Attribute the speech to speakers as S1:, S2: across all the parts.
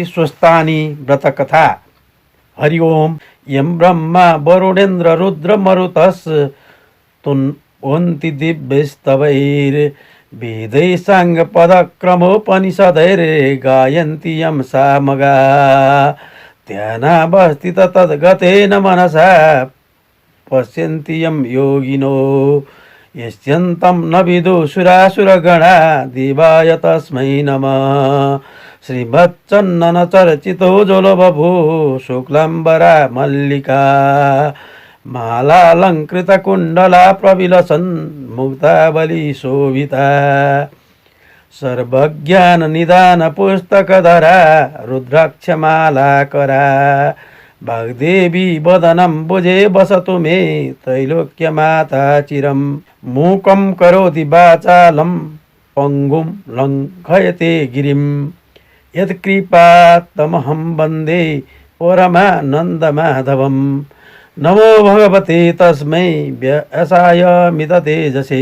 S1: स्वस्थानी व्रतकथा। हरि ओम। यं ब्रह्मा वरुणेन्द्र रुद्र मरुतस् तुन्वन्ति दिव्यस्तवैर् वेदैः साङ्गपदक्रमोपनिषदैर् गायन्ति यं सामगा ध्यानावस्थित तद्गतेन मनसा पश्यन्ति यं योगिनो यस्यन्तं न विदुषुरासुरगणा देवाय तस्मै नमः। श्रीमच्चन्दन चर्चितो जोलबभू शुक्लाम्बरा मल्लिका मालालङ्कृत कुण्डला प्रविलसन् मुक्तावली शोभिता सर्वज्ञान निदान पुस्तकधरा रुद्राक्षमालाकरा वाग्देवी वदनं भुजे वसतु मे त्रैलोक्यमाता चिरं मूकं करोति वाचालं पङ्गुं लङ्घयते गिरिं यत्कृपातमहं वन्दे परमानन्दमाधवं। नमो भगवते तस्मै व्यासाय मिततेजसे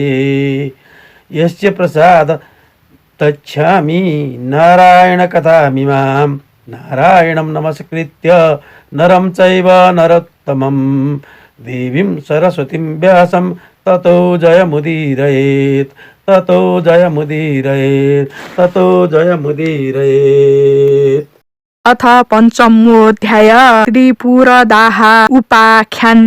S1: यस्य प्रसाद तच्छामि नारायणकथामिमां नारायणं नमस्कृत्य नरं चैव नरोत्तमं देवीं सरस्वतीं व्यासं ततो जयमुदीरयेत् ततो जयमुदीरयेत् ततो जयमुदीरयेत्।
S2: अथ पञ्चमोऽध्याय त्रिपुरदाह उपाख्यान।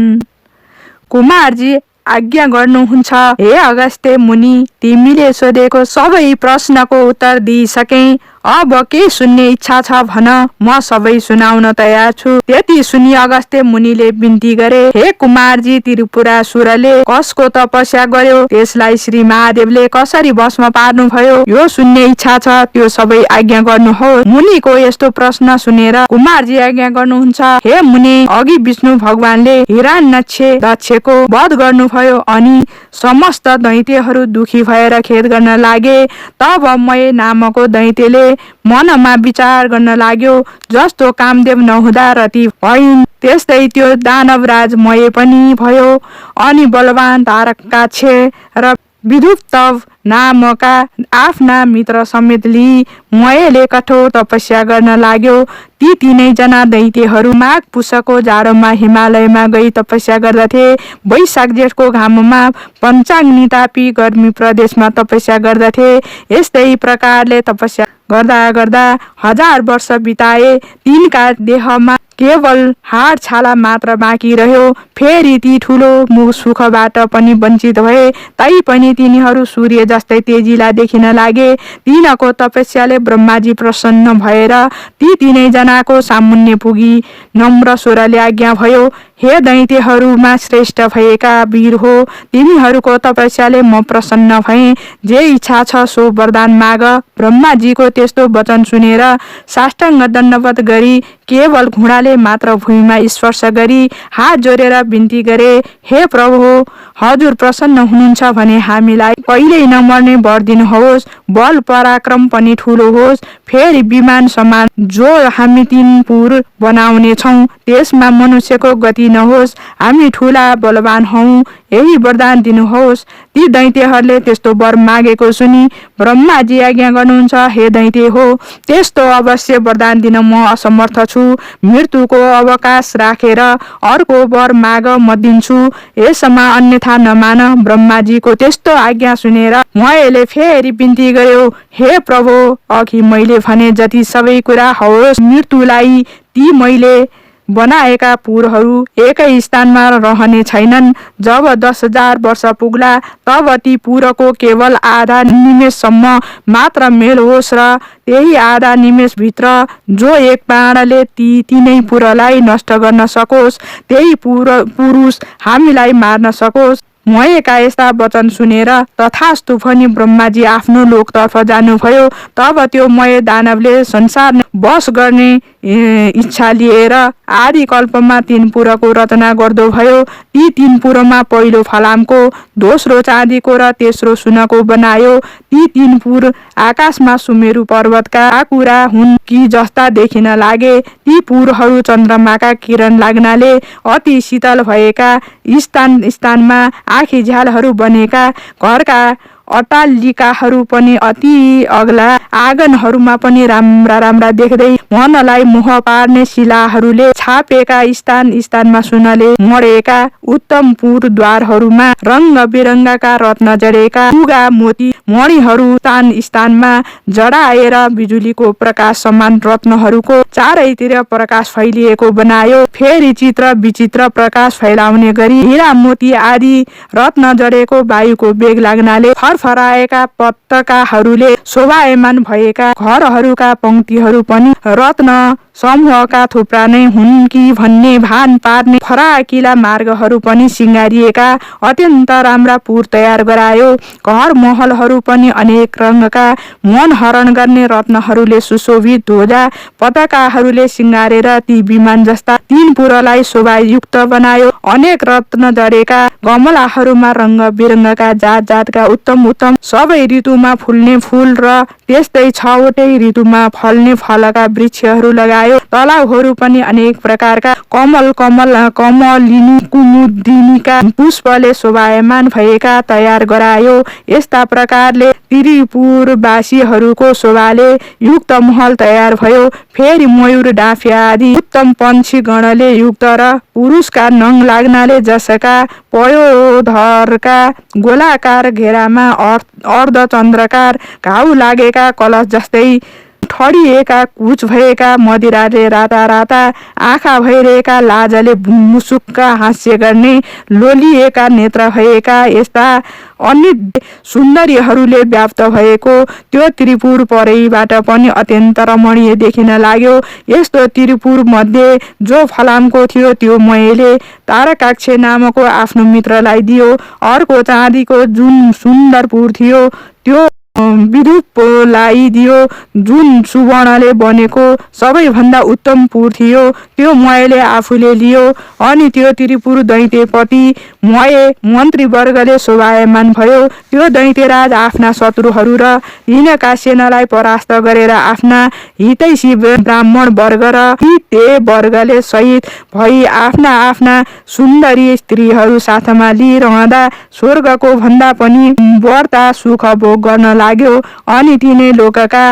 S2: कुमारजी आज्ञा गर्नुहुन्छ। हे अगस्त्य मुनि, तिमीले सोधेको सबै प्रश्नको उत्तर दिइसके। अब के सुन्ने इच्छा छ भन, म सबै सुनाउन तयार छु। त्यति सुनि अगस्त्य मुनिले बिन्ती गरे, हे कुमारजी, त्रिपुरासुरले कसको तपस्या गर्यो, त्यसलाई श्री महादेवले कसरी भस्म पार्नु भयो, यो सुन्ने इच्छा छ, त्यो सबै आज्ञा गर्नुहोस्। मुनिको यस्तो प्रश्न सुनेर कुमारजी आज्ञा गर्नुहुन्छ। हे मुनि, अघि विष्णु भगवानले हिरण्यक्ष दक्षको वध गर्नुभयो अनि समस्त दैत्यहरू दुखी भएर खेद गर्न लागे। तब मय नामको दैत्यले मनमा विचार गर्न लाग्यो, जस्तो कामदेव नहुँदा रति भइन् त्यस्तै त्यो दानवराज मय पनि भयो। अनि बलवान तारकाक्ष र विधुप्तव नामका आफ्ना मित्र समेत लिई मयले कठोर तपस्या गर्न लाग्यो। ती तीनैजना दैत्यहरू माघ पुषको जाडोमा हिमालयमा गई तपस्या गर्दथे। वैशाख जेठको घाममा पञ्चाग्नि तापी गर्मी प्रदेशमा तपस्या गर्दथे। यस्तै प्रकारले तपस्या गर्दा गर्दा 1000 वर्ष बिताए। तिनका देहमा केवल हाड छाला मात्र बाँकी रह्यो। फेरि ती ठुलो सुखबाट पनि वञ्चित भए। तै पनि तिनीहरू सूर्य जस्तै तेजिला देखिन लागे। तिनको तपस्याले ब्रह्माजी प्रसन्न भएर ती तीनैजनाको सामुन्ने पुगी नम्र स्वरले आज्ञा भयो, हे दैत्यहरूमा श्रेष्ठ भएका वीर हो, तिमीहरूको तपस्याले म प्रसन्न भएँ। जे इच्छा छ सो वरदान माग। ब्रह्माजीको त्यस्तो वचन सुनेर साष्टाङ्ग दण्डवत गरी केवल घुँडाले मात्र भुइँमा स्पर्श गरी हात जोडेर बिन्ती गरे, हे प्रभु, हजुर प्रसन्न हुनुहुन्छ भने हामीलाई कहिल्यै नमर्ने वर दिनुहोस्। बल पराक्रम पनि ठुलो होस्। फेरि विमान समान जो हामी 3 पुर बनाउने छौँ, त्यसमा मनुष्यको गति नहोस्। हामी ठुला बलवान हौँ, यही वरदान दिनुहोस्। ती दैत्यहरूले त्यस्तो वर मागेको सुनि ब्रह्माजी आज्ञा गर्नुहुन्छ, हे दैत्य हो, त्यस्तो अवश्य वरदान दिन म असमर्थ छु। मृत्युको अवकाश राखेर अर्को वर माग, म दिन्छु। यसमा अन्यथा नमान। ब्रह्माजीको त्यस्तो आज्ञा सुनेर मयले फेरि बिन्ती गर्यो, हे प्रभु, अघि मैले भने जति सबै कुरा होस्। मृत्युलाई ती मैले बनाएका पुरहरू एकै स्थानमा रहने छैनन्। जब 10,000 वर्ष पुग्ला तब ती पुरको केवल आधा निमेषसम्म मात्र मेल होस् र त्यही आधा निमेषभित्र जो एक बाणले ती तीनै पुरलाई नष्ट गर्न सकोस्, त्यही पुरुष हामीलाई मार्न सकोस्। मयका यस्ता वचन सुनेर तथास्तु भनी ब्रह्माजी आफ्नो लोकतर्फ जानुभयो। तब त्यो मय दानवले संसार वश गर्ने इच्छा लिएर आदि कल्पमा 3 पुरको रचना गर्दो भयो। ती 3 पुरमा पहिलो फलामको, दोस्रो चाँदीको र तेस्रो सुनको बनायो। ती 3 पुर आकाशमा सुमेरु पर्वतका कुरा हुन् कि जस्ता देखिन लागे। ती पुरहरू चन्द्रमाका किरण लाग्नाले अति शीतल भएका, स्थानमा आँखी झ्यालहरू बनेका, घरका अट्टालिकाहरू पनि अति अग्ला, आँगनहरूमा पनि राम्रा राम्रा देख्दै मनलाई मोह पार्ने शिलाहरूले छापेका, स्थान स्थानमा सुनले मडेका उत्तम पुरद्वारहरूमा रङ्ग बिरङ्गका रत्न जडेका लुगा मोती मणिहरू स्थान स्थानमा जडाएर बिजुलीको प्रकाश समान रत्नहरूको चारैतिर प्रकाश फैलिएको बनायो। फेरि चित्र विचित्र प्रकाश फैलाउने गरी हीरा मोती आदि रत्न जडेको वायुको वेग लाग्नाले फरफराएका पताकाहरूले शोभायमान भएका घरहरूका पंक्तिहरू पनि रत्न समूहका थुप्रा नै हुन् कि भन्ने भान पार्ने फराकिला मार्गहरू पनि सिँगारिएका अत्यन्त राम्रा पुर तयार गरायो। घर महलहरू पनि अनेक रङका मन हरण गर्ने रत्नहरूले सुशोभित ध्वजा पताकाहरूले सिँगारेर ती विमान जस्ता तीन पुरलाई शोभायुक्त बनायो। अनेक रत्न जडेका गमलाहरूमा रङ्ग बिरङ्गका जात जातका उत्तम उत्तम सबै ऋतुमा फुल्ने फुल र त्यस्तै 6वटै ऋतुमा फल्ने फलका वृक्षहरू लगायो। तलाउहरू पनि अनेक प्रकारका कमलिनी कुमुदिनीका पुष्पले शोभायमान भएका तयार गरायो। यस्ता प्रकारले त्रिपुरवासीहरूको शोभाले युक्त महल तयार भयो। फेरि मयूर डाँफिया आदि उत्तम पंक्षी गणले युक्त र पुरुषका नङ लाग्नाले जसका पयोधरका गोलाकार घेरामा अर्धचन्द्रकार घाउ लागेका कलश जस्तै ठडिएका कुच भएका मदिराले राता राता आँखा भइरहेका लाजले मुसुक्क हास्य गर्ने लोलिएका नेत्र भएका यस्ता अन्य सुन्दरीहरूले व्याप्त भएको त्यो त्रिपुर परैबाट पनि अत्यन्त रमणीय देखिन लाग्यो। यस्तो त्रिपुर मध्ये जो फलामको थियो त्यो मैले तारकाक्ष नामको आफ्नो मित्रलाई दियो। अर्को चाँदीको जुन सुन्दर पुर थियो त्यो विदुपलाई दियो। जुन सुवर्णले बनेको सबैभन्दा उत्तम पुर थियो त्यो मैले आफूले लियो। अनि त्यो त्रिपुर दैत्यपति मये मन्त्रीवर्गले शोभायमान भयो। त्यो दैत्यराज आफ्ना शत्रुहरू र यिनका सेनालाई परास्त गरेर आफ्ना हितैषी ब्राह्मण वर्ग र हिते वर्गले सहित भई आफ्ना आफ्ना सुन्दरी स्त्रीहरू साथमा लिइरहँदा स्वर्गको भन्दा पनि बढ्ता सुख भोग गर्न लाग्यो। अनि तिनै लोकका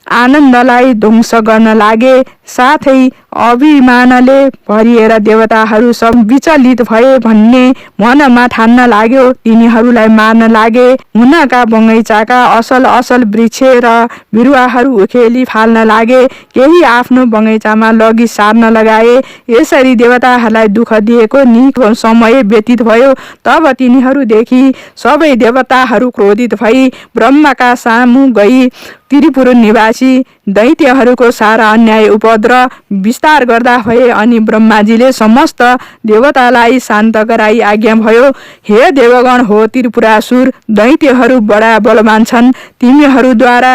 S2: आनन्दलाई ध्वंस गर्न लागे। साथै अभिमानले भरिएर देवताहरू सब विचलित भए भन्ने मनमा ठान्न लाग्यो। तिनीहरूलाई मार्न लागे। हुनका बगैँचाका असल असल वृक्ष र बिरुवाहरू उखेली फाल्न लागे। केही आफ्नो बगैँचामा लगी सार्न लगाए। यसरी देवताहरूलाई दुःख दिएको निकै समय व्यतीत भयो। तब तिनीहरूदेखि सबै देवताहरू क्रोधित भई ब्रह्माका सामु गई त्रिपुर निवासी दैत्यहरूको सारा अन्याय उपद्रव विस्तार गर्दा भए। अनि ब्रह्माजीले समस्त देवतालाई शान्त गराई आज्ञा भयो, हे देवगण हो त्रिपुरासुर दैत्यहरू बडा बलवान छन्। तिमीहरूद्वारा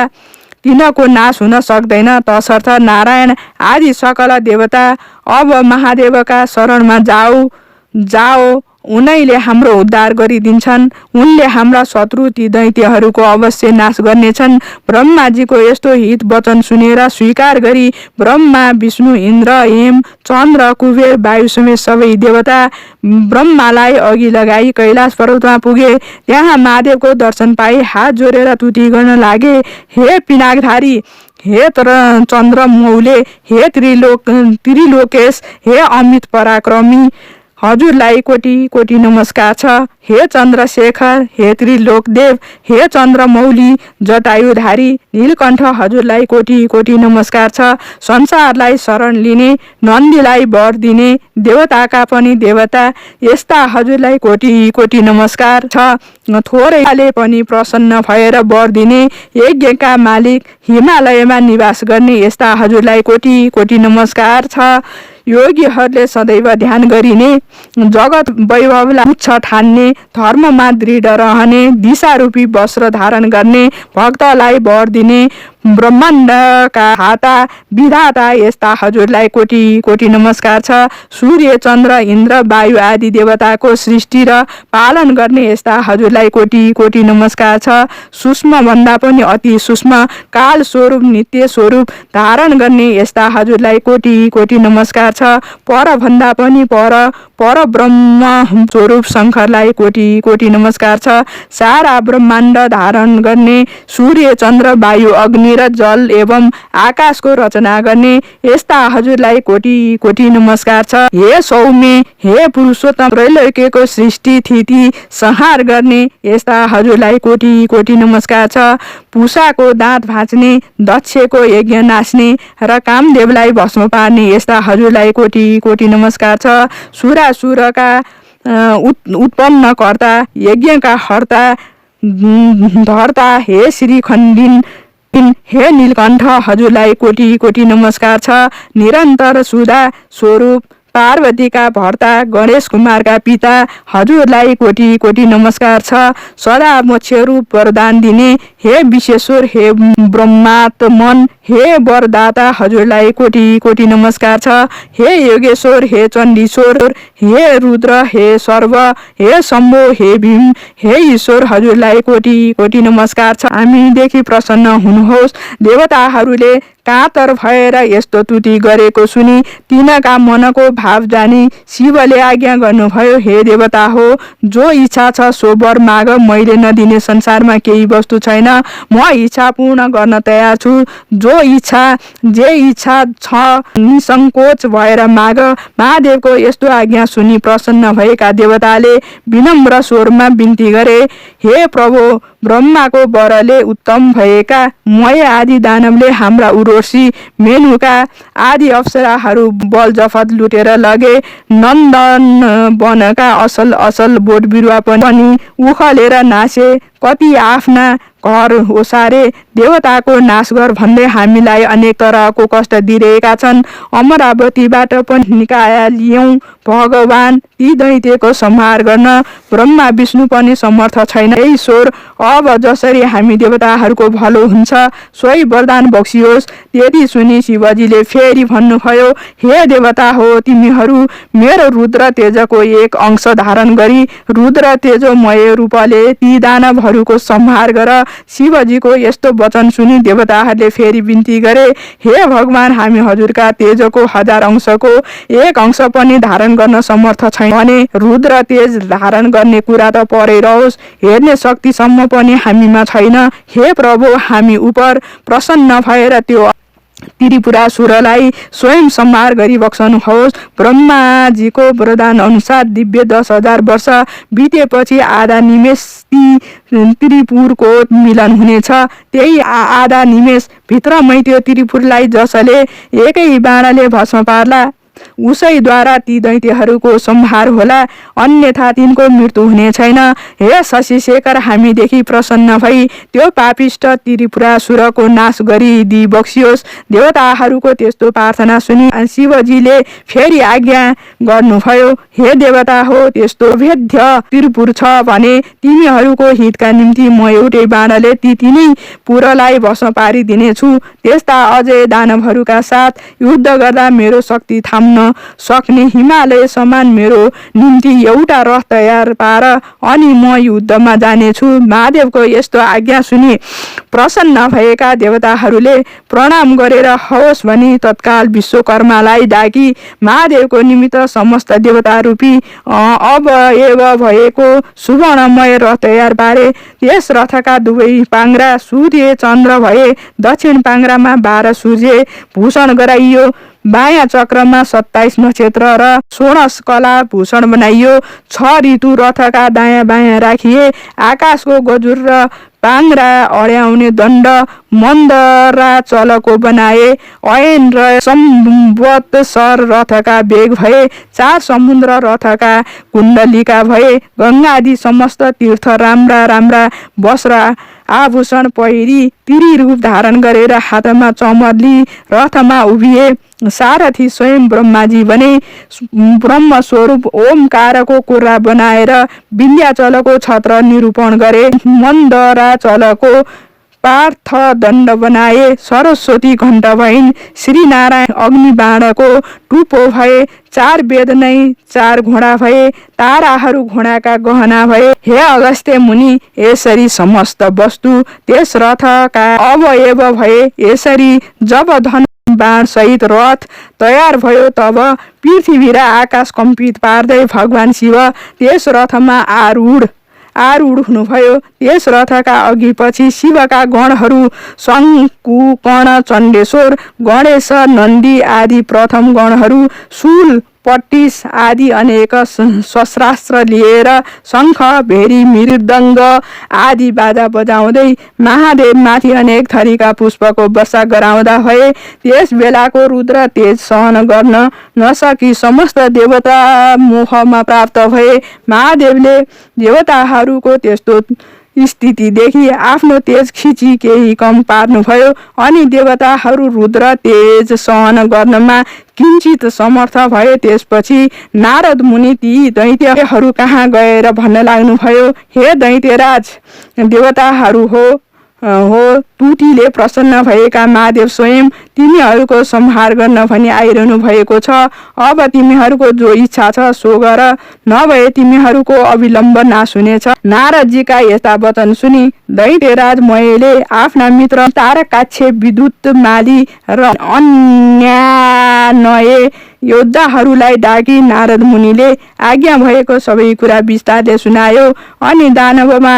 S2: तिनको नाश हुन सक्दैन। तसर्थ नारायण आदि सकल देवता अब महादेवका शरणमा जाओ उनैले हाम्रो उद्धार गरिदिन्छन्। उनले हाम्रा शत्रु ती दैत्यहरूको अवश्य नाश गर्नेछन्। ब्रह्माजीको यस्तो हित वचन सुनेर स्वीकार गरी ब्रह्मा विष्णु इन्द्र हेम चन्द्र कुबेर वायु समेत सबै देवता ब्रह्मालाई अघि लगाई कैलाश पर्वतमा पुगे। त्यहाँ महादेवको दर्शन पाई हात जोडेर तुति गर्न लागे। हे पिनाकधारी, हे चन्द्र मौले, हे त्रिलोकेश, हे अमित पराक्रमी, हजुरलाई कोटि कोटि नमस्कार छ। हे चन्द्रशेखर, हे त्रिलोकदेव, हे चन्द्रमौली जटायुधारी नीलकण्ठ, हजुरलाई कोटि कोटि नमस्कार छ। संसारलाई शरण लिने, नन्दीलाई वर दिने, देवताका पनि देवता यस्ता हजुरलाई कोटि कोटि नमस्कार छ। थोरैले पनि प्रसन्न भएर वर दिने, यज्ञका मालिक, हिमालयमा निवास गर्ने यस्ता हजुरलाई कोटि कोटि नमस्कार छ। योगीहरूले सदैव ध्यान गरिने, जगत वैभवलाई उच्च ठान्ने, धर्ममा दृढ रहने, दिशारूपी वस्त्र धारण गर्ने, भक्तलाई वर दिने, ब्रह्माण्डका हाता विधाता यस्ता हजुरलाई कोटी कोटी नमस्कार छ। सूर्य चन्द्र इन्द्र वायु आदि देवताको सृष्टि र पालन गर्ने यस्ता हजुरलाई कोटी कोटी नमस्कार छ। सूक्ष्म भन्दा पनि अति सूक्ष्म काल स्वरूप नित्य स्वरूप धारण गर्ने यस्ता हजुरलाई कोटी कोटी नमस्कार छ। पर भन्दा पनि पर ब्रह्म स्वरूप शङ्करलाई कोटी कोटी नमस्कार छ। सारा ब्रह्माण्ड धारण गर्ने सूर्य चन्द्र वायु अग्नि र जल एवं आकाशको रचना गर्ने यस्ता हजुरलाई कोटी कोटी नमस्कार छ। हे सौम्य हे पुरुषोत्तम त्रैलोक्यको सृष्टि स्थिति संहार गर्ने यस्ता हजुरलाई कोटी कोटी नमस्कार छ। पुषाको दाँत भाँच्ने दक्षको यज्ञ नाच्ने र कामदेवलाई भस्म पार्ने यस्ता हजुरलाई कोटी कोटी नमस्कार छ। सुरासुरका उत्पन्न कर्ता यज्ञका हर्ता धर्ता हे श्री खण्डिन हे नीलकण्ठ हजुरलाई कोटी कोटी नमस्कार छ। निरन्तर सुधा स्वरूप पार्वतीका भर्ता गणेश कुमारका पिता हजुरलाई कोटी कोटी नमस्कार छ। सदा मोक्ष रूप वरदान दिने हे विश्वेश्वर हे ब्रह्मात्मन हे वरदाता हजुरलाई कोटी कोटी नमस्कार छ। हे योगेश्वर हे चण्डीश्वर हे रुद्र हे सर्व हे शम्भो हे भीम हे ईश्वर हजुरलाई कोटी कोटी नमस्कार छ। हामीदेखि प्रसन्न हुनुहोस्। देवताहरूले कातर भएर यस्तो तुति गरेको सुनि तिनका मनको भाव जानी शिवले आज्ञा गर्नुभयो, हे देवता हो, जो इच्छा छ सो वर माग, मैले नदिने संसारमा केही वस्तु छैन, म इच्छा पूर्ण गर्न तयार छु। जो जे इच्छा छ निसङ्कोच भएर माग। महादेवको यस्तो आज्ञा सुनि प्रसन्न भएका देवताले विनम्र स्वरमा बिन्ती गरे, हे प्रभु, ब्रह्माको वरले उत्तम भएका मय आदि दानवले हाम्रा उर्वशी मेनुका आदि अप्सराहरू बल जफत लुटेर लगे। नन्दन वनका असल असल बोट बिरुवा पनि उखलेर नासे। कति आफ्ना घर ओसारे। देवताको नाश गर भन्दै हामीलाई अनेक तरहको कष्ट दिइरहेका छन्। अमरावतीबाट पनि निकालियौँ भगवान, ती दैत्यको संहार गर्न ब्रह्मा विष्णु पनि समर्थ छैन। हे ईश्वर, अब जसरी हामी देवताहरूको भलो हुन्छ सोही वरदान बक्सियोस्। त्यति सुनि शिवजीले फेरि भन्नुभयो, हे देवता हो, तिमीहरू मेरो रुद्र तेजको एक अंश धारण गरी रुद्र तेजोमय रूपले ती दानवहरूको संहार गर। शिवजीको यस्तो वचन सुनि देवताहरूले फेरि बिन्ती गरे, हे भगवान, हामी हजुरका तेजको 1000 अंशको एक अंश पनि धारण गर्न समर्थ छैन भने रुद्र तेज धारण गर्ने कुरा त परै रहोस्, हेर्ने शक्तिसम्म पनि हामीमा छैन। हे प्रभु, हामी उप प्रसन्न भएर त्यो त्रिपुरासुरलाई स्वयं संहार गरी बक्सनुहोस्। ब्रह्माजीको वरदान अनुसार दिव्य 10,000 वर्ष बितेपछि आधा निमेष त्रिपुरको मिलन हुनेछ। त्यही आधा निमेष भित्रमै त्यो त्रिपुरलाई जसले एकै बाणले भस्म पार्ला उसैद्वारा ती दैत्यहरूको संहार होला, अन्यथा तिनको मृत्यु हुने छैन। हे शशिशेखर, हामीदेखि प्रसन्न भई त्यो पापिष्ट त्रिपुरासुरको नाश गरिदिई बक्सियोस्। देवताहरूको त्यस्तो प्रार्थना सुनि शिवजीले फेरि आज्ञा गर्नुभयो, हे देवता हो, त्यस्तो भेद्य त्रिपुर छ भने तिमीहरूको हितका निम्ति म एउटै बाणले ती तिनै पुरलाई भस्म पारिदिनेछु। त्यस्ता अझै दानवहरूका साथ युद्ध गर्दा मेरो शक्ति थाम्न सक्ने हिमालय समान मेरो निम्ति एउटा रथ तयार पार, अनि म युद्धमा जानेछु। महादेवको यस्तो आज्ञा सुनि प्रसन्न भएका देवताहरूले प्रणाम गरेर हवस् भनी तत्काल विश्वकर्मालाई डाकी महादेवको निमित्त समस्त देवता रूपी अवयव भएको सुवर्णमय रथ तयार पारे। त्यस रथका दुवै पाङ्ग्रा सूर्य चन्द्र भए। दक्षिण पाङ्ग्रामा 12 सूर्य भूषण गराइयो। बायाँ चक्रमा 27 नक्षत्र र 16 कला भूषण बनाइयो। 6 ऋतु रथका दायाँ बायाँ राखिए। आकाशको गजुर र पाङ्ग्रा अड्याउने दण्ड मन्दरा चलको बनाए। ऐन र सम्वत्सर रथका बेग भए। 4 समुद्र रथका कुण्डलिका भए। गङ्गादि समस्त तीर्थ राम्रा राम्रा वस्त्र आभूषण पहिरी तिरी रूप धारण गरेर हातमा चमरली रथमा उभिए। सारथी स्वयं ब्रह्माजी बने। ब्रह्म स्वरूप ओमकारको कुरा बनाएर विन्ध्याचलको छत्र निरूपण गरे। मन्दरा चलको पार्थ दण्ड बनाए, सरस्वती घण्ट भइन्, श्री नारायण अग्नि बाणको टुप्पो भए, 4 वेद नै 4 घोडा भए, ताराहरू घोडाका गहना भए। हे अगस्त्य मुनि, यसरी समस्त वस्तु त्यस रथका अवयव भए। यसरी जब धन बाण सहित रथ तयार भयो तब पृथ्वी र आकाश कम्पित पार्दै भगवान शिव त्यस रथमा आरूढ हुनुभयो। त्यस रथका अघि पछि शिवका गणहरू शङ्कु, कर्ण, चण्डेश्वर, गणेश, नन्दी आदि प्रथम गणहरू शूल, पट्टिस आदि अनेक शस्त्रास्त्र लिएर शङ्ख, भेरी, मृदङ्ग आदि बाजा बजाउँदै महादेव माथि अनेक थरीका पुष्पको वर्षा गराउँदा भए। त्यस बेलाको रुद्र तेज सहन गर्न नसकी समस्त देवता मोहमा प्राप्त भए। महादेवले देवताहरूको त्यस्तो स्थिति देखि आफ्नो तेज खिची केही कम पार्नुभयो। अनि देवताहरू रुद्र तेज सहन गर्नमा किञ्चित समर्थ भए। त्यसपछि नारद मुनि ती दैत्यहरू कहाँ गएर भन्न लाग्नुभयो, हे दैत्यराज, देवताहरू हो तुतिले प्रसन्न भएका महादेव स्वयं तिमीहरूको संहार गर्न भनी आइरहनु भएको छ। अब तिमीहरूको जो इच्छा छ सो गर, नभए तिमीहरूको अविलम्ब नाश हुनेछ। नारदजीका यस्ता वचन सुनि दैत्यराज मयले आफ्ना मित्र तारकाक्ष, विद्युत माली र अन्य योद्धाहरूलाई डाकी नारद मुनिले आज्ञा भएको सबै कुरा विस्तारले सुनायो। अनि दानवमा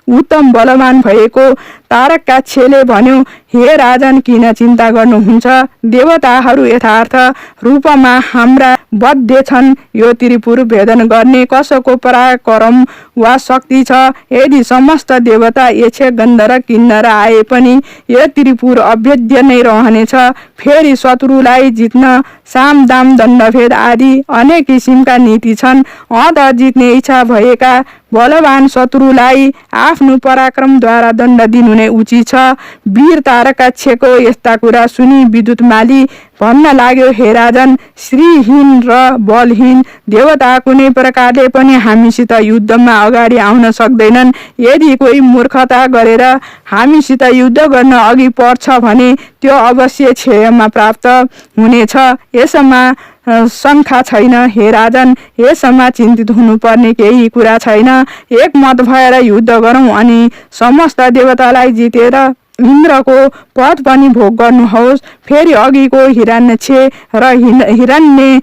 S2: उत्तम बलवान भएको तारकाक्षले भन्यो, हे राजन, किन चिन्ता गर्नुहुन्छ? देवताहरू यथार्थ रूपमा हाम्रा बद्ध छन्। यो त्रिपुर भेदन गर्ने कसको पराक्रम वा शक्ति छ? यदि समस्त देवता, यक्ष, गन्धर्व, किन्नर आए पनि यो त्रिपुर अभेद्य नै रहनेछ। फेरि शत्रुलाई जित्न साम, दाम, दण्डभेद आदि अनेक किसिमका नीति छन्। अत जित्ने इच्छा भएका बलवान शत्रुलाई आफ्नो पराक्रमद्वारा दण्ड दिनु नै उचित छ। वीर तारकाक्षको यस्ता कुरा सुनि विद्युत माली भन्न लाग्यो, हे राजन, श्रीहीन र बलहीन देवता कुनै प्रकारले पनि हामीसित युद्धमा अगाडि आउन सक्दैनन्। यदि कोही मूर्खता गरेर हामीसित युद्ध गर्न अघि पर्छ भने त्यो अवश्य क्षयमा प्राप्त हुनेछ। यसमा शङ्का छैन। हे राजन, यसमा चिन्तित हुनुपर्ने केही कुरा छैन। एकमत भएर युद्ध गरौँ अनि समस्त देवतालाई जितेर इन्द्रको पद पनि भोग गर्नुहोस्। फेरि अघिको हिरण्यक्ष र हिरण्य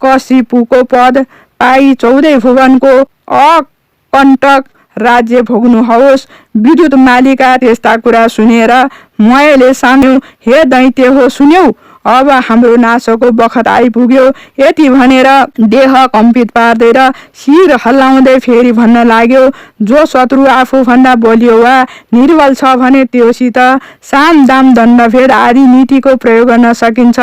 S2: कशिपुको पद पाई 14 भुवनको अकण्टक राज्य भोग्नुहोस्। विद्युत मालिका त्यस्ता कुरा सुनेर मयले साम्यो, हे दैत्य हो, सुन्यौ, अब हाम्रो नाशको बखत आइपुग्यो। यति भनेर देह कम्पित पार्दै र शिर हल्लाउँदै फेरि भन्न लाग्यो, जो शत्रु आफूभन्दा बलियो वा निर्बल छ भने त्योसित साम, दाम, दण्डभेद आदि नीतिको प्रयोग गर्न सकिन्छ।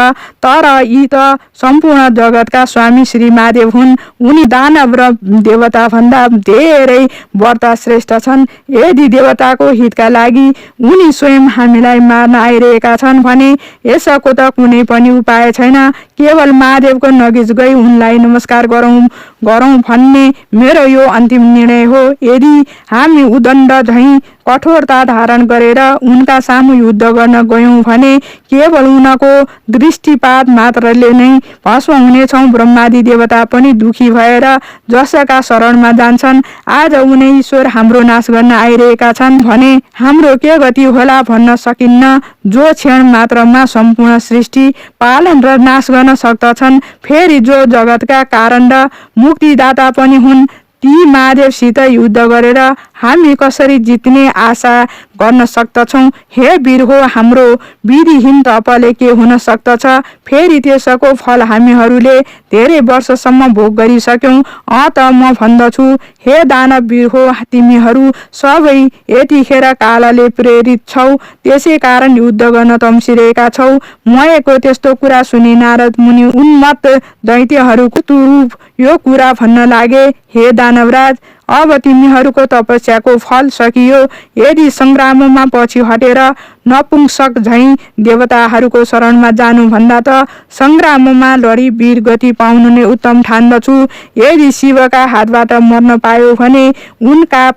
S2: तर यी त सम्पूर्ण जगतका स्वामी श्री महादेव हुन्। उनी दानव र देवता भन्दा धेरै व्रता श्रेष्ठ छन्। यदि देवताको हितका लागि उनी स्वयं हामीलाई मार्न आइरहेका छन् भने यसको त कुनै पनि उपाय छैन। केवल महादेवको नजिक गई उनलाई नमस्कार गरौँ भन्ने मेरो यो अन्तिम निर्णय हो। यदि हामी उदण्ड झैँ कठोरता धारण गरेर उनका सामु युद्ध गर्न गयौँ भने केवल उनको दृष्टिपात मात्रले नै भस्म हुनेछौँ। ब्रह्मादि देवता पनि दुखी भएर जसका शरणमा जान्छन्, आज उनी ईश्वर हाम्रो नाश गर्न आइरहेका छन् भने हाम्रो के गति होला भन्न सकिन्न। जो क्षण मात्रमा सम्पूर्ण सृष्टि पालन र नाश गर्न सक्दछन्, फेरि जो जगतका कारण र मुक्तिदाता पनि हुन्, ती महादेवसित युद्ध गरेर हामी कसरी जित्ने आशा गर्न सक्दछौँ? हे वीर हो, हाम्रो विधिहीन तपले के हुन सक्दछ? फेरि त्यसको फल हामीहरूले धेरै वर्षसम्म भोग गरिसक्यौँ। अत म भन्दछु, हे दानव वीर हो, तिमीहरू सबै यतिखेर कालले प्रेरित छौ, त्यसै कारण युद्ध गर्न तम्सिरहेका छौ। मयको त्यस्तो कुरा सुनि नारद मुनि उन्मत्त दैत्यहरूको तुरूप यो कुरा भन्न लागे, हे दानवराज, अब तिमीहरूको तपस्याको फल सकियो। यदि सङ्ग्राममा पछि हटेर नपुंसक झैँ देवताहरूको शरणमा जानुभन्दा त सङ्ग्राममा लडी वीर गति पाउनु नै उत्तम ठान्दछु। यदि शिवका हातबाट मर्न पायो भने उनका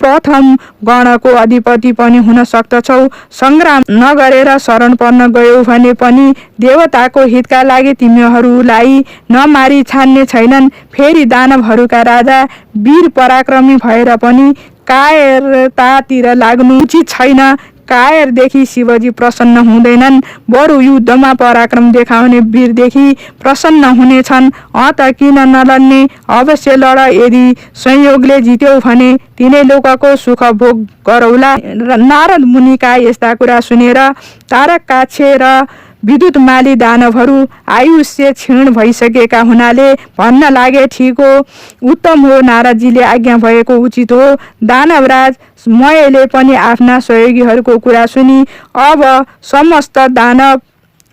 S2: प्रथम गणको अधिपति पनि हुन सक्दछौ। सङ्ग्राम नगरेर शरण पर्न गयौ भने पनि देवताको हितका लागि तिमीहरूलाई नमारी छान्ने छैनन्। फेरि दानवहरूका राजा वीर पराक्रमी भएर पनि कायरतातिर लाग्नु उचित छैन। कायरदेखि शिवजी प्रसन्न हुँदैनन्, बरु युद्धमा पराक्रम देखाउने वीरदेखि प्रसन्न हुनेछन्। अत किन नलड्ने, अवश्य लड। यदि संयोगले जित्यौ भने तिनै लोकको सुख भोग गरौला। नारद मुनिका यस्ता कुरा सुनेर तारकाक्ष र विद्युतमाली दानवहरू आयुष्य क्षीण भइसकेका हुनाले भन्न लागे, ठिक हो, उत्तम हो, नारदजीले आज्ञा भएको उचित हो। दानवराज मयले पनि आफ्ना सहयोगीहरूको कुरा सुनि अब समस्त दानव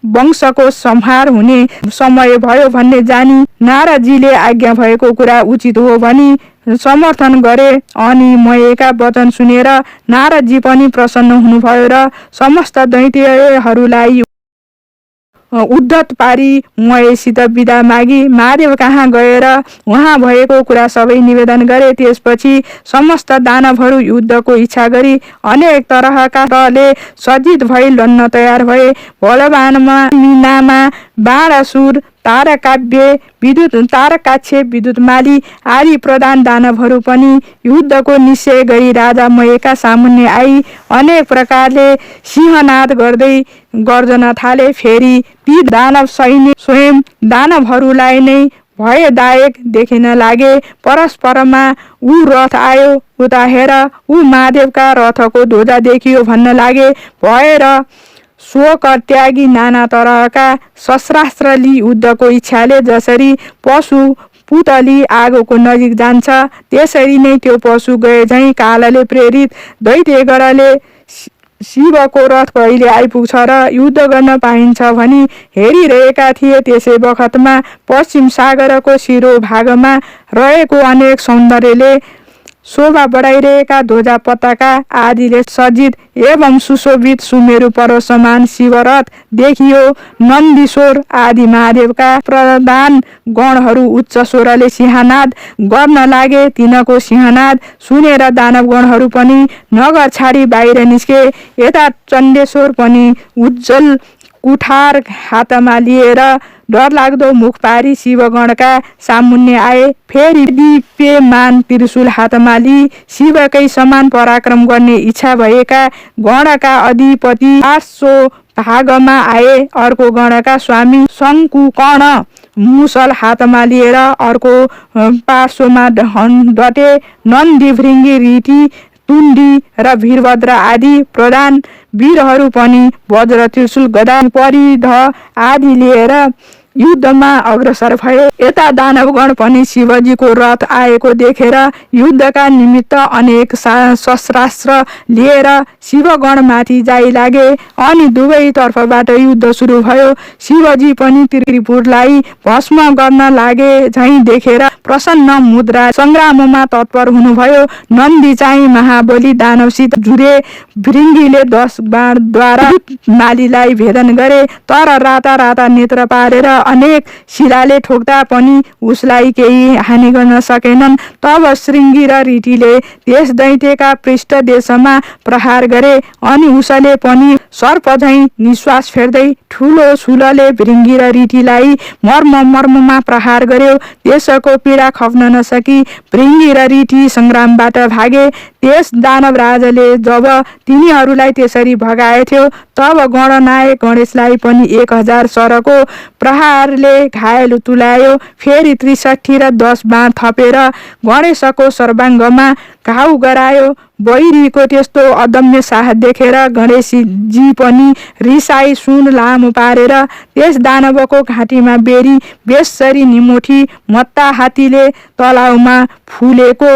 S2: वंशको संहार हुने समय भयो भन्ने जानी नारदजीले आज्ञा भएको कुरा उचित हो भनी समर्थन गरे। अनि मयका वचन सुनेर नारदजी पनि प्रसन्न हुनुभयो र समस्त दैत्यहरूलाई उद्धत पारी मयसित बिदा मागी महादेव कहाँ गएर उहाँ भएको कुरा सबै निवेदन गरे। त्यसपछि समस्त दानवहरू युद्धको इच्छा गरी अनेक तरहका तरले सज्जित भई लड्न तयार भए। बलवानमा मीनामा बाणासुर, तारकाव्य, तारकाक्ष, विद्युतमाली आदि प्रधान दानवहरू पनि युद्धको निश्चय गरी राजा मयका सामुन्ने आई अनेक प्रकारले सिंहनाद गर्दै गर्जन थाले। फेरि ती दानव सैन्य स्वयं दानवहरूलाई नै भयदायक देखिन लागे। परस्परमा ऊ रथ आयो, उता हेर, ऊ महादेवका रथको ध्वजा देखियो भन्न लागे। भएर शोक त्यागी नाना तरहका शस्त्रास्त्र लि युद्धको इच्छाले जसरी पशु पुतली आगोको नजिक जान्छ, त्यसरी नै त्यो पशु गए झैँ कालले प्रेरित दैत्यगणले शिवको रथ कहिले आइपुग्छ र युद्ध गर्न पाइन्छ भनी हेरिरहेका थिए। त्यसै बखतमा पश्चिम सागरको शिरो भागमा रहेको अनेक सौन्दर्यले शोभा बढाइरहेका ध्वजा पताका आदिले सज्जित एवं सुशोभित सुमेरु पर्वत समान शिवरथ देखियो। नन्दीश्वर आदि महादेवका प्रधान गणहरू उच्च स्वरले सिंहनाद गर्न लागे। तिनको सिंहनाद सुनेर दानव गणहरू पनि नगर छाडी बाहिर निस्के। यता चण्डेश्वर पनि उज्जवल कुठार हातमा लिएर डरलाग्दो मुख पारी शिवगणका सामुन्ने आए। फेरि दिव्यमान त्रिशूल हातमा लिई शिवकै समान पराक्रम गर्ने इच्छा भएका गणका अधिपति 800 भागमा आए। अर्को गणका स्वामी शङ्कुकर्ण मुसल हातमा लिएर अर्को पार्श्वमा डटे। नन्दी, भृङ्गी, रीति, तुण्डी र वीरभद्र आदि प्रधान वीरहरू पनि वज्र, त्रिशूल, गदा, परिध आदि लिएर युद्धमा अग्रसर भए। यता दानवगण पनि शिवजीको रथ आएको देखेर युद्धका निमित्त अनेक शस्त्रास्त्र लिएर शिवगणमाथि जाइ लागे। अनि दुवै तर्फबाट युद्ध सुरु भयो। शिवजी पनि त्रिपुरलाई भस्म गर्न लागे झैँ देखेर प्रसन्न मुद्रा सङ्ग्राममा तत्पर हुनुभयो। नन्दी चाहिँ महाबली दानवसित जुरे। भृङ्गीले 10 बाणद्वारा मालीलाई भेदन गरे, तर राता राता नेत्र पारेर अनेक शिलाले ठोक्दा पनि उसलाई केही हानि गर्न सकेनन्। तब श्रृङ्गी र रीतिले त्यस दैत्यका पृष्ठदेशमा प्रहार गरे। अनि उसले पनि सर्प झैँ निश्वास फेर्दै ठुलो शूलले भृङ्गी र रीतिलाई मर्ममा प्रहार गर्यो। त्यसको पीडा खप्न नसकी भृङ्गी र रीति सङ्ग्रामबाट भागे। त्यस दानव राजाले जब तिनीहरूलाई त्यसरी भगाएथ्यो तब गणनायक गणेशलाई पनि 1000 सरको प्रहारले घायल तुल्यायो। फेरि 63 र 10 बाण थपेर गणेशको सर्वाङ्गमा घाउ गरायो। बैरीको त्यस्तो अदम्य साहस देखेर गणेशजी पनि रिसाई सुन लामो पारेर त्यस दानवको घाँटीमा बेरी बेसरी निमोठी मत्ता हात्तीले तलाउमा फुलेको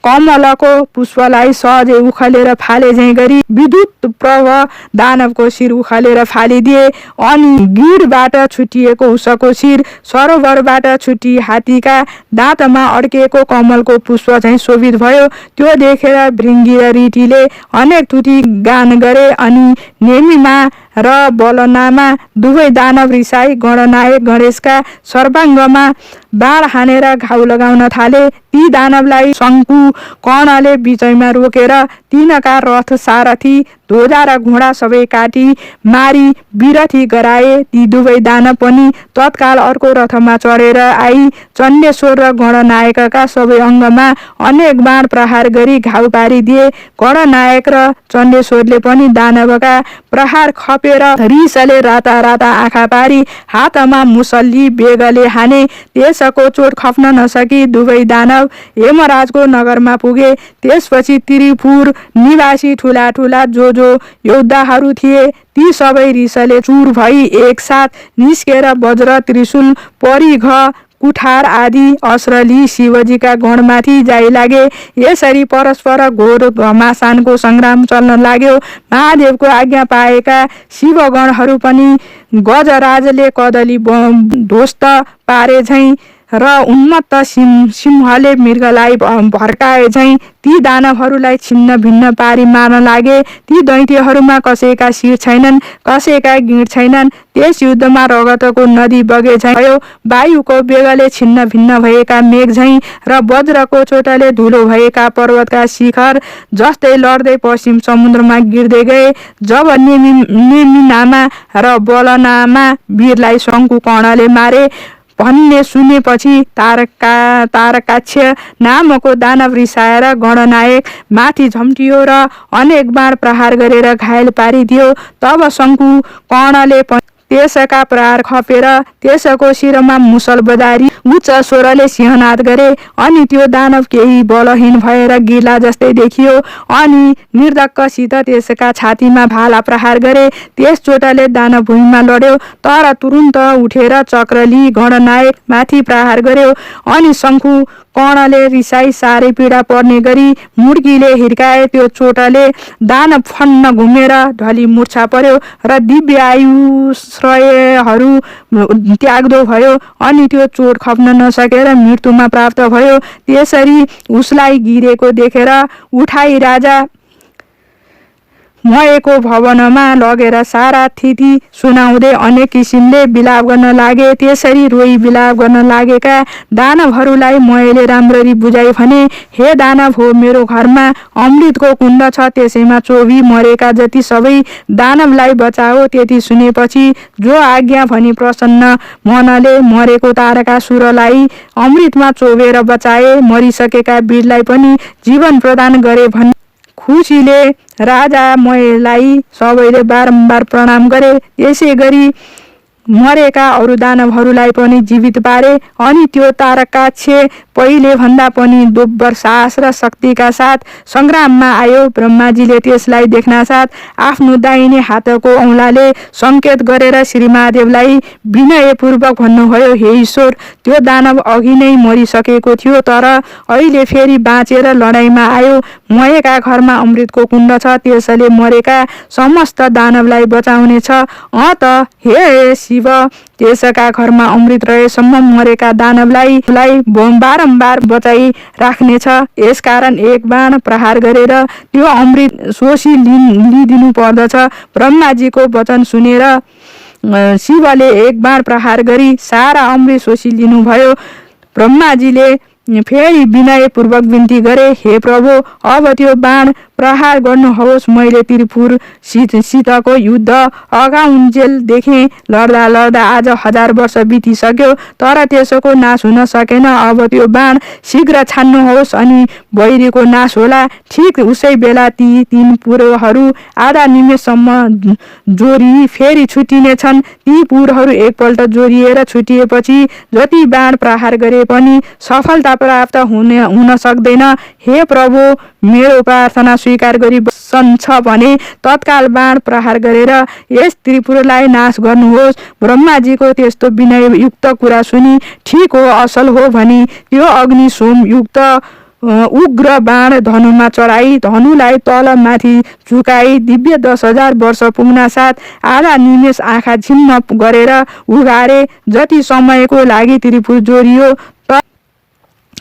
S2: कमलको पुष्पलाई सहजै उखलेर फाले झैँ गरी विद्युत प्रवाह दानवको शिर उखलेर फालिदिए। अनि गिडबाट छुटिएको उसको शिर सरोवरबाट छुटी हात्तीका दाँतमा अड्किएको कमलको पुष्प झैँ शोभित भयो। त्यो देखेर भृङ्गी र रीतिले अनेक तुति गान गरे। अनि नेमिमा र बलनामा दुवै दानव रिसाई गणनायक गणेशका सर्वाङ्गमा बाण हानेर घाउ लगाउन थाले। ती दानवलाई शङ्कु कर्णले बिचैमा रोकेर तिनका रथ सारथी ध्वजा र घोडा सबै काटी मारी विरथी गराए। ती दुवै दानव पनि तत्काल अर्को रथमा चढेर आई चण्डेश्वर र गणनायकका सबै अङ्गमा अनेक बाण प्रहार गरी घाउ पारिदिए। गणनायक र चण्डेश्वरले पनि दानवका प्रहार खपेर रिसले राता राता आँखा पारी हातमा मुसल्ली बेगले हाने। त्यसको चोट खप्न नसकी दुवै दानव यमराजको नगरमा पुगे। त्यसपछि त्रिपुर निवासी ठुला ठुला जो योद्धाहरू थिए ती सबै रिसले चुर भई एकसाथ निस्केर वज्र त्रिशूल परिघ कुठार आदि अस्त्र लिई शिवजीका गणमाथि जाइ लागे। यसरी परस्पर घोर घमासानको सङ्ग्राम चल्न लाग्यो। महादेवको आज्ञा पाएका शिवगणहरू पनि गजराजले कदली ध्वस्त पारे झैँ र उन्मत्त सिंहले मृगलाई भड्काए झैँ ती दानवहरूलाई छिन्न भिन्न पारी मार्न लागे। ती दैत्यहरूमा कसैका शिर छैनन्, कसैका गिँड छैनन्। त्यस युद्धमा रगतको नदी बगे झैँ भयो। वायुको वेगले छिन्न भिन्न भएका मेघ झैँ र वज्रको चोटले धुलो भएका पर्वतका शिखर जस्तै लड्दै पश्चिम समुद्रमा गिर्दै गए। जब नेमिनामा र बलनामा वीरलाई शङ्कु कर्णले मारे भन्ने सुनेपछि तारकाक्ष नामको दानव रिसाएर गणनायक माथि झम्टियो र अनेक बाण प्रहार गरेर घायल पारिदियो। तब शङ्कु कर्णले त्यसका प्रहार खपेर त्यसको शिरमा मुसल बजारी उच्च स्वरले सिंहनाद गरे। अनि त्यो दानव केही बलहीन भएर गिर्ला जस्तै देखियो। अनि निर्धक्कसित त्यसका छातीमा भाला प्रहार गरे। त्यस चोटले दानव भुइँमा लड्यो, तर तुरुन्त उठेर चक्र लिई गणनायक माथि प्रहार गर्यो। अनि शङ्कु कर्णले रिसाई साह्रै पीडा पर्ने गरी मुड्कीले हिर्काए। त्यो चोटले दानव फन्न घुमेर ढली मुर्छा पर्यो र दिव्य आयुश्रयहरू त्याग्दो भयो। अनि त्यो चोट खप्न नसकेर मृत्युमा प्राप्त भयो। त्यसरी उसलाई गिरेको देखेर उठाई राजा मएको भवनमा लगेर सारा थिति सुनाउँदै अनेक किसिमले बिलाप गर्न लागे। त्यसरी रोई बिलाप गर्न लागेका दानवहरूलाई मयले राम्ररी बुझाइ भने, हे दानव हो, मेरो घरमा अमृतको कुण्ड छ, त्यसैमा चोबी मरेका जति सबै दानवलाई बचाओ। त्यति सुनेपछि जो आज्ञा भनी प्रसन्न मनले मरेको तारकासुरलाई अमृतमा चोबेर बचाए। मरिसकेका वीरलाई पनि जीवन प्रदान गरे भन्ने खुसीले राजा मयलाई सबैले बारम्बार प्रणाम गरे। यसै गरी मरेका अरू दानवहरूलाई पनि जीवित पारे। अनि त्यो तारकाक्ष पहिले भन्दा पनि दोब्बर साहस र शक्तिका साथ सङ्ग्राममा आयो। ब्रह्माजीले त्यसलाई देख्न साथ आफ्नो दाहिने हातको औँलाले सङ्केत गरेर श्री महादेवलाई विनयपूर्वक भन्नुभयो, हे ईश्वर, त्यो दानव अघि नै मरिसकेको थियो, तर अहिले फेरि बाँचेर लडाइँमा आयो। मरेका घरमा अमृतको कुण्ड छ, त्यसले मरेका समस्त दानवलाई बचाउनेछ। त हे शिव, त्यसका घरमा अमृत रहेसम्म मरेका दानवलाई बारम्बार बचाइ राख्नेछ। यसकारण एक बाण प्रहार गरेर त्यो अमृत शोषी लिदिनु पर्दछ। ब्रह्माजीको वचन सुनेर शिवले एक बाण प्रहार गरी सारा अमृत शोषी लिनुभयो। ब्रह्माजीले फेरि विनयपूर्वक बिन्ती गरे, हे प्रभु, अब त्यो बाण प्रहार गर्नुहोस्। मैले त्रिपुर सितको युद्ध अगाउन्जेल देखेँ। लड्दा लड्दा आज 1000 वर्ष बितिसक्यो, तर त्यसको नाश हुन सकेन। अब त्यो बाण शीघ्र छान्नुहोस् अनि वैरीको नाश होला। ठिक उसै बेला ती 3 पुरहरू आधा निमेषसम्म जोरी फेरि छुटिनेछन्। ती पुरहरू एकपल्ट जोरिएर छुटिएपछि जति बाण प्रहार गरे पनि सफलता प्राप्त हुन सक्दैन। हे प्रभु, मेरो प्रार्थना स्वीकार गरी बस्छ भने तत्काल बाण प्रहार गरेर यस त्रिपुरलाई नाश गर्नुहोस्। ब्रह्माजीको त्यस्तो विनययुक्त कुरा सुनि, ठिक हो, असल हो भनी त्यो अग्नि सोम युक्त उग्र बाण धनुमा चढाई धनुलाई तल माथि झुकाई दिव्य 10,000 वर्ष पुग्न साथ आधा निमेष आँखा झिम्म गरेर उघारे। जति समयको लागि त्रिपुर जोरियो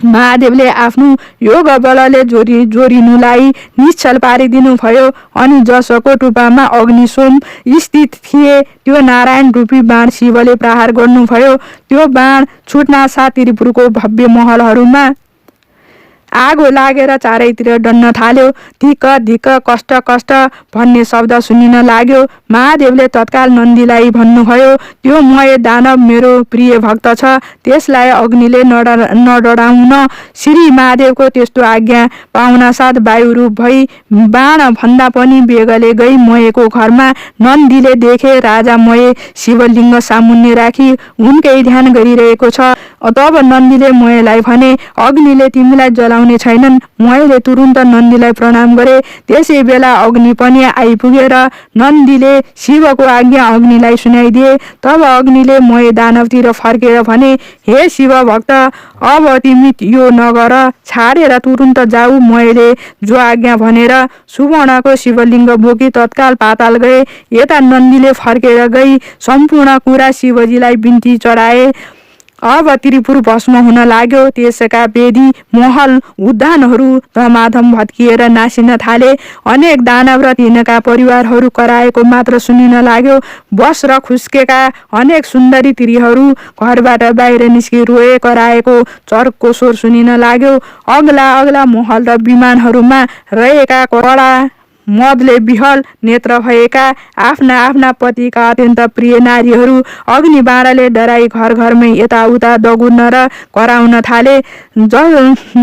S2: महादेवले आफ्नो योग बलले जोरिनुलाई निश्चल पारिदिनु भयो अनि जसको टुप्पामा अग्नि सोम स्थित थिए त्यो नारायण रूपी बाण शिवले प्रहार गर्नुभयो। त्यो बाण छुट्ना साथ त्रिपुरको भव्य महलहरूमा आगो लागेर चारैतिर डन्न थाल्यो। धिक्क धिक्क कष्ट कष्ट भन्ने शब्द सुनिन लाग्यो। महादेवले तत्काल नन्दीलाई भन्नुभयो, त्यो मय दानव मेरो प्रिय भक्त छ, त्यसलाई अग्निले नडराउन। श्री महादेवको त्यस्तो आज्ञा पाउनासाथ वायुरूप भई बाण भन्दा पनि बेगले गई मयको घरमा। नन्दीले देखे राजा मय शिवलिङ्ग सामुन्ने राखी उनकै ध्यान गरिरहेको छ। तब नन्दीले मयलाई भने, अग्निले तिमीलाई जलाउने छैनन्। मयले तुरुन्त नन्दीलाई प्रणाम गरे। त्यसै बेला अग्नि पनि आइपुगेर नन्दीले शिवको आज्ञा अग्निलाई सुनाइदिए। तब अग्निले मय दानवतिर फर्केर भने, हे शिव भक्त, अब तिमी यो नगर छाडेर तुरुन्त जाऊ। मयले जो आज्ञा भनेर सुवर्णको शिवलिङ्ग बोकी तत्काल पाताल गए। यता नन्दीले फर्केर गई सम्पूर्ण कुरा शिवजीलाई बिन्ती चढाए। अब त्रिपुर भस्म हुन लाग्यो। त्यसका वेदी महल उद्यानहरू धमाधम भत्किएर नासिन थाले। अनेक दानव र तिनका परिवारहरू कराएको मात्र सुनिन लाग्यो। बस र खुस्केका अनेक सुन्दरी तिरीहरू घरबाट बाहिर निस्कि रोए कराएको चर्को स्वर सुनिन लाग्यो। अग्ला अग्ला महल र विमानहरूमा रहेका कडा मदले विहल नेत्र भएका आफ्ना आफ्ना पतिका अत्यन्त प्रिय नारीहरू अग्नि बाणले डराई घर घरमै यताउता दगुर्न र कराउन थाले।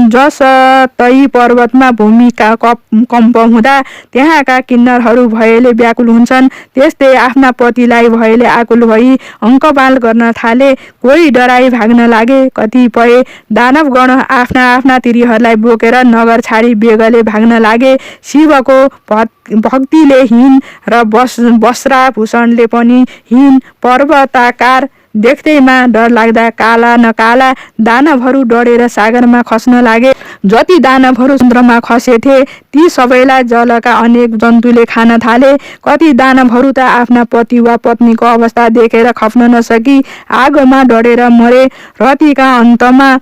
S2: जसतै पर्वतमा भूमिका कम्प हुँदा त्यहाँका किन्नरहरू भयले व्याकुल हुन्छन्, त्यस्तै आफ्ना पतिलाई भयले आकुल भई अङ्कपाल गर्न थाले। कोही डराई भाग्न लागे। कतिपय दानवगण आफ्ना आफ्ना तिरीहरूलाई बोकेर नगर छाडी बेगले भाग्न लागे। शिवको भक्तिले हीन र वस्त्राभूषणले पनि हीन पर्वताकार देख्दैमा डर लाग्दा काला न काला दानवहरू डढेर सागरमा खस्न लागे। जति दानवहरू समुद्रमा खसेथे ती सबैलाई जलका अनेक जन्तुले खान थाले। कति दानवहरू त आफ्ना पति वा पत्नीको अवस्था देखेर खप्न नसकी आगोमा डढेर मरे। रतिका अन्तमा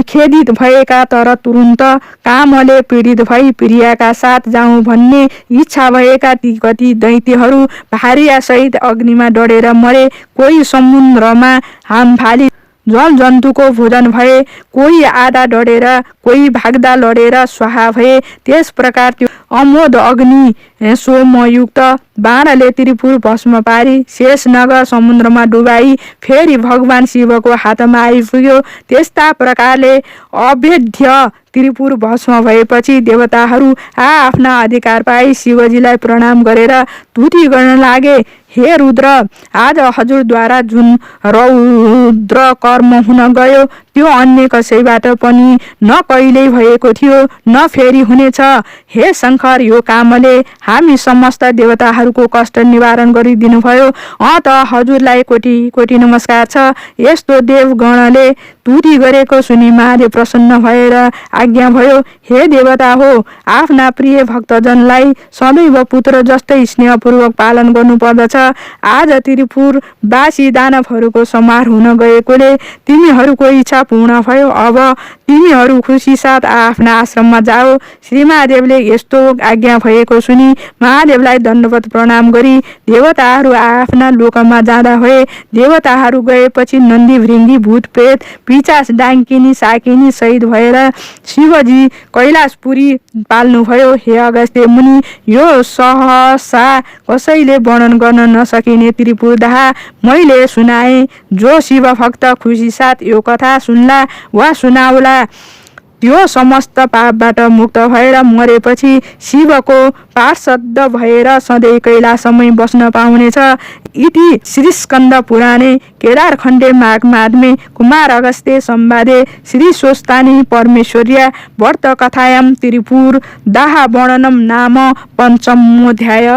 S2: खेदित भएका तर तुरुन्त कामले पीडित भई प्रियाका साथ जाउँ भन्ने इच्छा भएका ती कति दैत्यहरू भार्यासहित अग्निमा डढेर मरे। कोही समुद्रमा हाम फाली जल जन्तुको भोजन भए। कोही आधा डढेर कोही भाग्दा लडेर स्वाहा भए। त्यस प्रकार त्यो अमोद अग्नि सोमयुक्त बाणले त्रिपुर भस्म पारी शेषनगर समुद्रमा डुबाई फेरि भगवान शिवको हातमा आइपुग्यो। त्यस्ता प्रकारले अभेद्य त्रिपुर भस्म भएपछि देवताहरू आफ्ना अधिकार पाई शिवजीलाई प्रणाम गरेर स्तुति गर्न लागे। हे रुद्र, आज हजुरद्वारा जुन रौद्र कर्म हुन गयो त्यो अन्य कसैबाट पनि न कहिल्यै भएको थियो न फेरि हुनेछ। हे शङ्कर, यो कामले हामी समस्त देवताहरूको कष्ट निवारण गरिदिनु भयो। त हजुरलाई कोटी कोटी नमस्कार छ। यस्तो देवगणले स्तुति गरेको सुनि महादेव प्रसन्न भएर आज्ञा भयो, हे देवता हो, आफ्ना प्रिय भक्तजनलाई सदैव पुत्र जस्तै स्नेहपूर्वक पालन गर्नुपर्दछ। आज त्रिपुरवासी दानवहरूको संहार हुन गएकोले तिमीहरूको इच्छा पूर्ण भयो। अब तिमीहरू खुसी साथ आफ्ना आश्रममा जाओ। श्री महादेवले यस्तो आज्ञा भएको सुनि महादेवलाई दण्डवत प्रणाम गरी देवताहरू आफ्ना लोकमा जाँदा भए। देवताहरू गएपछि नन्दी भृङ्गी भूत प्रेत पिचास डाङ्किनी साकिनी शहीद भएर शिवजी कैलाशपुरी पाल्नुभयो। हे अगस्त्य मुनि, यो सहसा कसैले वर्णन गर्न नसकिने त्रिपुरदाह मैले सुनाएँ। जो शिव भक्त खुसी साथ यो कथा सुन्ला वा सुनाउला त्यो समस्त पापबाट मुक्त भएर मरेपछि शिवको पार्षद भएर सधैँ कैलाशमै बस्न पाउनेछ। इति श्री स्कन्द पुराणे केदारखण्डे माघ माध्मे कुमार अगस्त्य संवादे श्री स्वस्तानी परमेश्वर्या व्रत कथायां त्रिपुर दाह वर्णनम नाम पञ्चमोऽध्याय।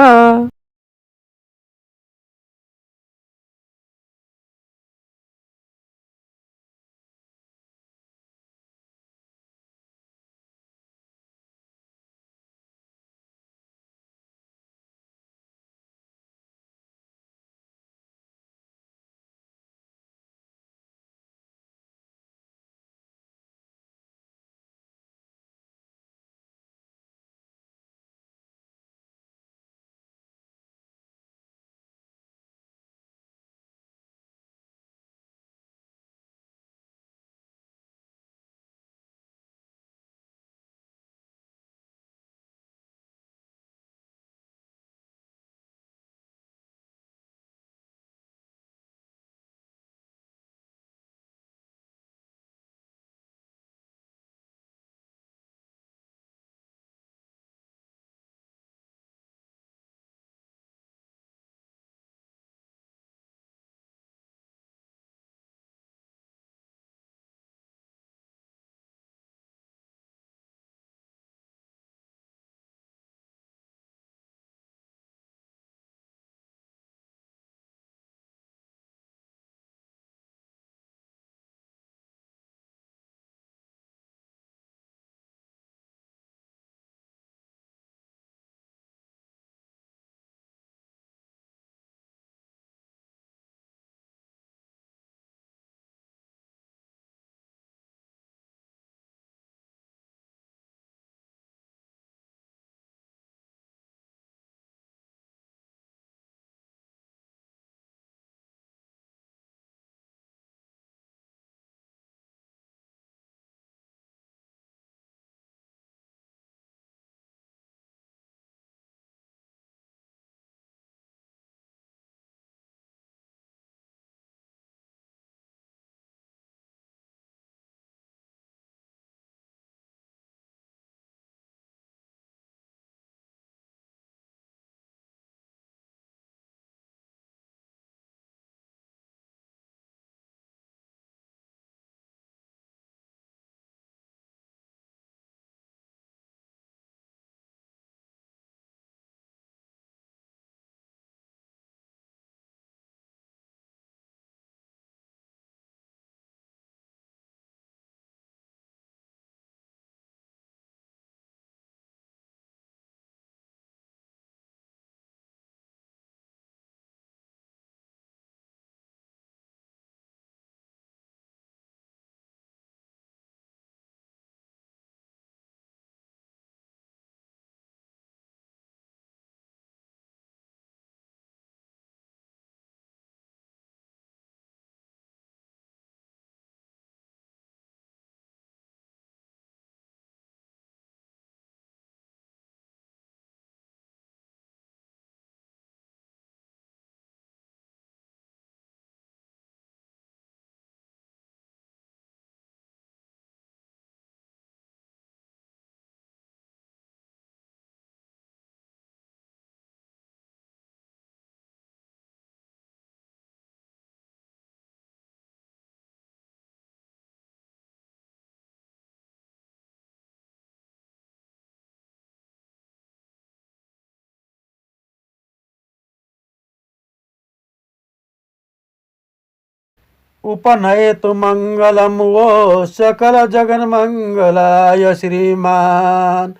S1: उपनयतु मङ्गलं वो सकल जगन्मङ्गलाय श्रीमान्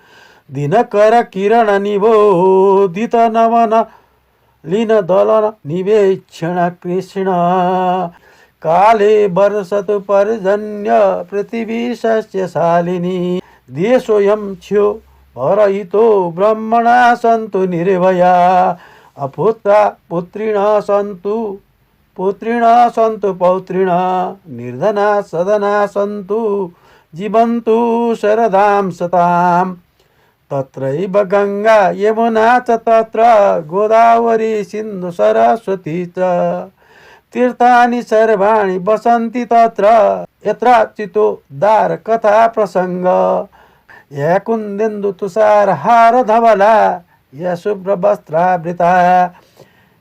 S1: दिनकर किरण निबोधित नवन लीन दलन निवेक्षण कृष्ण काले वर्षतु पर्जन्य पृथिवी सस्यशालिनी देशोऽयं क्षयो भरहितो ब्रह्मणा सन्तु निर्भया अपुत्रा पुत्रिणः सन्तु पौत्रिणः निर्धना सदना सन्तु जीवन्तु शरदां सताम् तत्रैव गङ्गा यमुना च तत्र गोदावरी सिन्धु सरस्वती च तीर्थानि सर्वाणि वसन्ति तत्र यत्राचितो दार कथा प्रसङ्ग या कुन्देन्दु तुषारहार धवला या शुभ्रवस्त्रावृता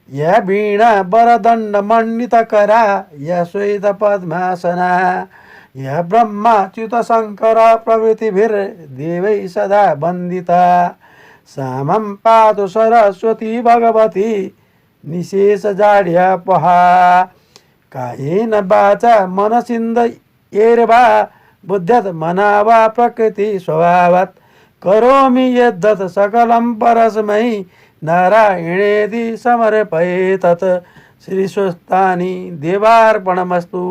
S1: या वीणा वरदण्ड मण्डितकरा या श्वेत पद्मासना या ब्रह्माच्युत शङ्कर प्रभृतिभिर्देवै सदा वन्दिता सामं पातु सरस्वती भगवती निशेषजाड्यापहा कायेन वाचा मनसिन्द्रियैर्वा बुद्ध्यात्मना वा प्रकृति स्वभावात् करोमि यद्यत् सकलं परस्मै नारायणेति समर्पये तत् श्रीस्वस्तानि देवार्पणमस्तु।